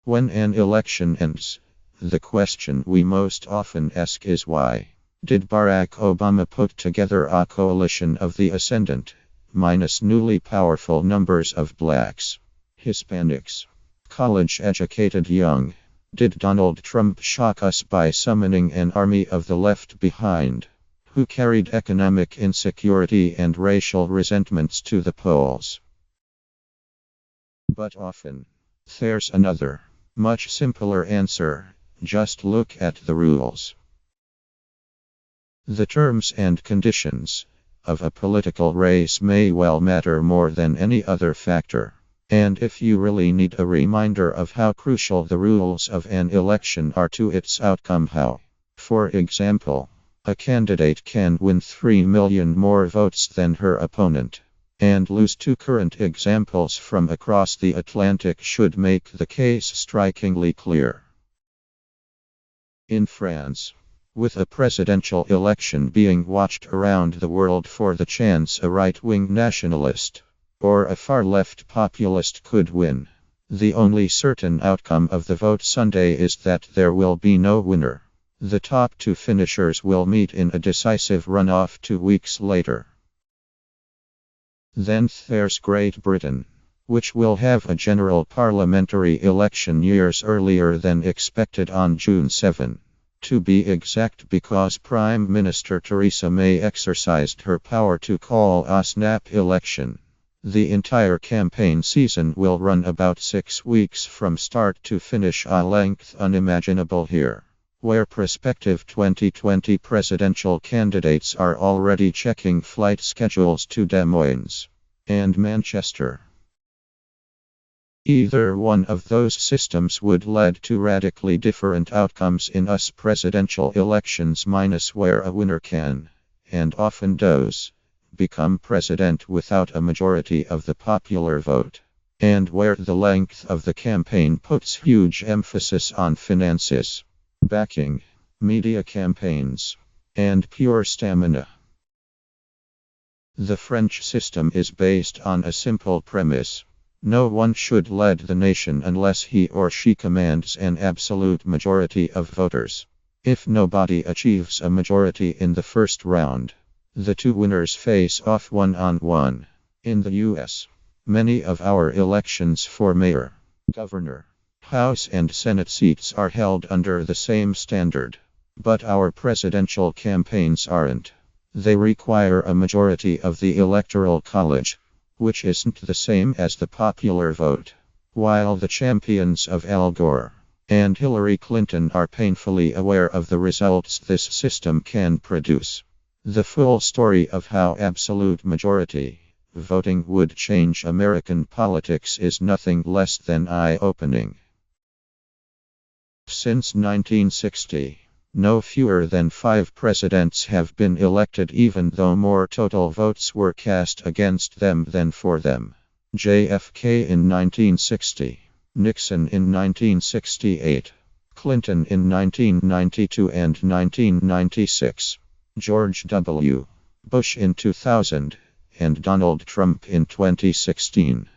When an election ends, the question we most often ask is why? Did Barack Obama put together a coalition of the ascendant, minus newly powerful numbers of blacks, Hispanics, college-educated young? Did Donald Trump shock us by summoning an army of the left behind, who carried economic insecurity and racial resentments to the polls? But often, there's another, much simpler answer. Just look at the rules. The terms and conditions of a political race may well matter more than any other factor. And if you really need a reminder of how crucial the rules of an election are to its outcome, how, for example, a candidate can win 3 million more votes than her opponent and lose, two current examples from across the Atlantic should make the case strikingly clear. In France, with a presidential election being watched around the world for the chance a right-wing nationalist or a far-left populist could win, the only certain outcome of the vote Sunday is that there will be no winner. The top two finishers will meet in a decisive runoff 2 weeks later. Then there's Great Britain, which will have a general parliamentary election years earlier than expected on June 7. To be exact, because Prime Minister Theresa May exercised her power to call a snap election. The entire campaign season will run about 6 weeks from start to finish, a length unimaginable here, where prospective 2020 presidential candidates are already checking flight schedules to Des Moines and Manchester. Either one of those systems would lead to radically different outcomes in US presidential elections, minus where a winner can, and often does, become president without a majority of the popular vote, and where the length of the campaign puts huge emphasis on finances, backing, media campaigns, and pure stamina. The French system is based on a simple premise. No one should lead the nation unless he or she commands an absolute majority of voters. If nobody achieves a majority in the first round, the two winners face off one-on-one. In the US, many of our elections for mayor, governor, House and Senate seats are held under the same standard. But our presidential campaigns aren't. They require a majority of the Electoral College, which isn't the same as the popular vote. While the champions of Al Gore and Hillary Clinton are painfully aware of the results this system can produce, the full story of how absolute majority voting would change American politics is nothing less than eye-opening. Since 1960, no fewer than 5 presidents have been elected, even though more total votes were cast against them than for them. JFK in 1960, Nixon in 1968, Clinton in 1992 and 1996, George W. Bush in 2000, and Donald Trump in 2016.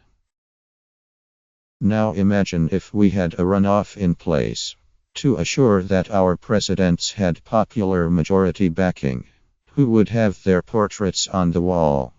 Now imagine if we had a runoff in place to assure that our presidents had popular majority backing. Who would have their portraits on the wall?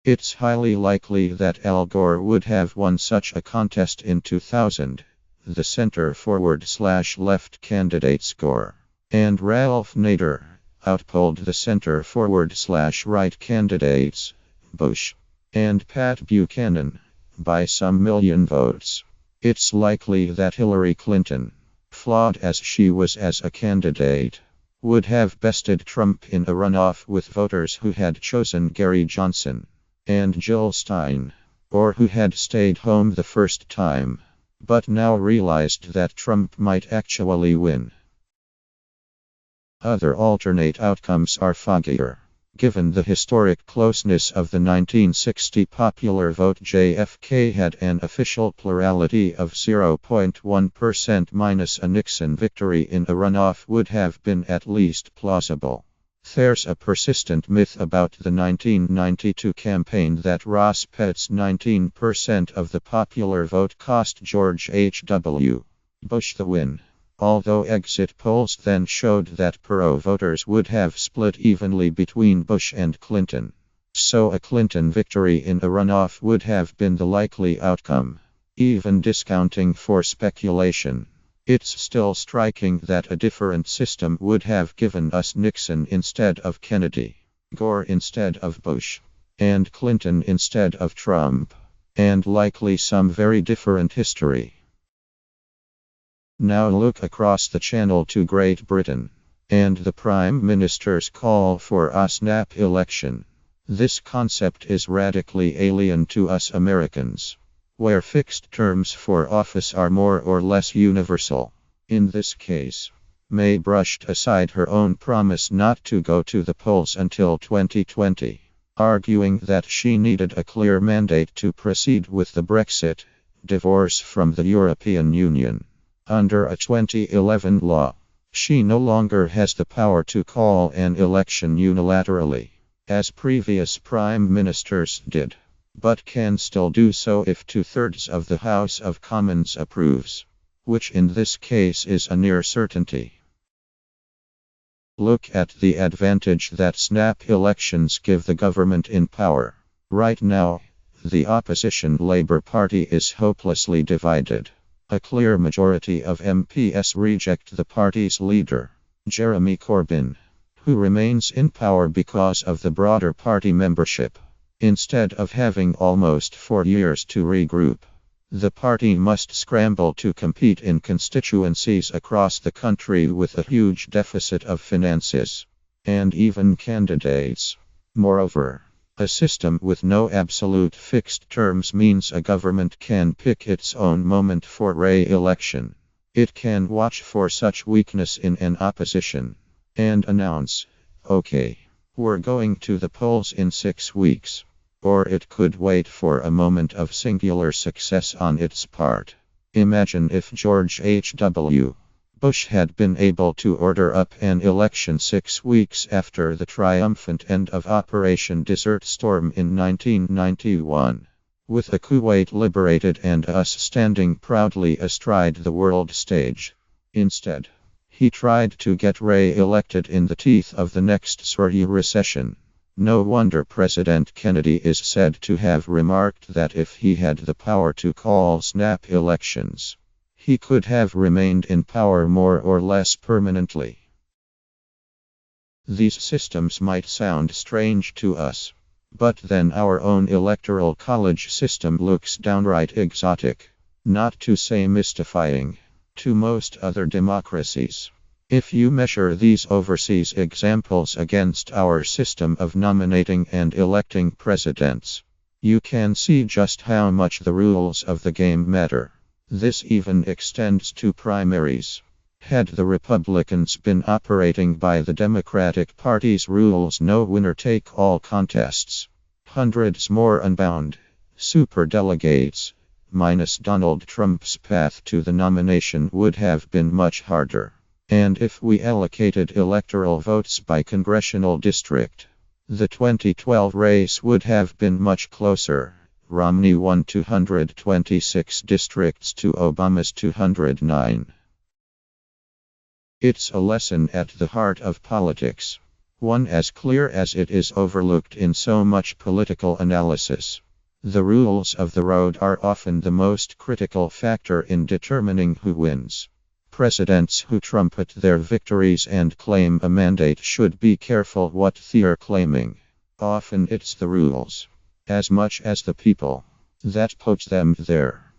It's highly likely that Al Gore would have won such a contest in 2000, the center-forward/left candidate score, and Ralph Nader outpolled the center-forward/right candidates, Bush and Pat Buchanan, by some million votes. It's likely that Hillary Clinton, flawed as she was as a candidate, would have bested Trump in a runoff with voters who had chosen Gary Johnson and Jill Stein, or who had stayed home the first time, but now realized that Trump might actually win. Other alternate outcomes are foggier. Given the historic closeness of the 1960 popular vote, JFK had an official plurality of 0.1%, minus a Nixon victory in a runoff would have been at least plausible. There's a persistent myth about the 1992 campaign that Ross Perot's 19% of the popular vote cost George H.W. Bush the win. Although exit polls then showed that Perot voters would have split evenly between Bush and Clinton. So a Clinton victory in a runoff would have been the likely outcome. Even discounting for speculation, it's still striking that a different system would have given us Nixon instead of Kennedy, Gore instead of Bush, and Clinton instead of Trump, and likely some very different history. Now look across the channel to Great Britain, and the Prime Minister's call for a snap election. This concept is radically alien to us Americans, where fixed terms for office are more or less universal. In this case, May brushed aside her own promise not to go to the polls until 2020, arguing that she needed a clear mandate to proceed with the Brexit divorce from the European Union. Under a 2011 law, she no longer has the power to call an election unilaterally, as previous prime ministers did, but can still do so if 2/3 of the House of Commons approves, which in this case is a near certainty. Look at the advantage that snap elections give the government in power. Right now, the opposition Labour Party is hopelessly divided. A clear majority of MPs reject the party's leader, Jeremy Corbyn, who remains in power because of the broader party membership. Instead of having almost 4 years to regroup, the party must scramble to compete in constituencies across the country with a huge deficit of finances and even candidates. Moreover, a system with no absolute fixed terms means a government can pick its own moment for re-election. It can watch for such weakness in an opposition and announce, okay, we're going to the polls in 6 weeks. Or it could wait for a moment of singular success on its part. Imagine if George H.W. Bush had been able to order up an election 6 weeks after the triumphant end of Operation Desert Storm in 1991. With the Kuwait liberated and us standing proudly astride the world stage. Instead, he tried to get re-elected in the teeth of the next Surrey recession. No wonder President Kennedy is said to have remarked that if he had the power to call snap elections, he could have remained in power more or less permanently. These systems might sound strange to us, but then our own electoral college system looks downright exotic, not to say mystifying, to most other democracies. If you measure these overseas examples against our system of nominating and electing presidents, you can see just how much the rules of the game matter. This even extends to primaries. Had the Republicans been operating by the Democratic Party's rules, no winner-take-all contests, hundreds more unbound superdelegates, minus Donald Trump's path to the nomination would have been much harder. And if we allocated electoral votes by congressional district, the 2012 race would have been much closer. Romney won 226 districts to Obama's 209. It's a lesson at the heart of politics, one as clear as it is overlooked in so much political analysis. The rules of the road are often the most critical factor in determining who wins. Presidents who trumpet their victories and claim a mandate should be careful what they're claiming. Often it's the rules, as much as the people, that put them there.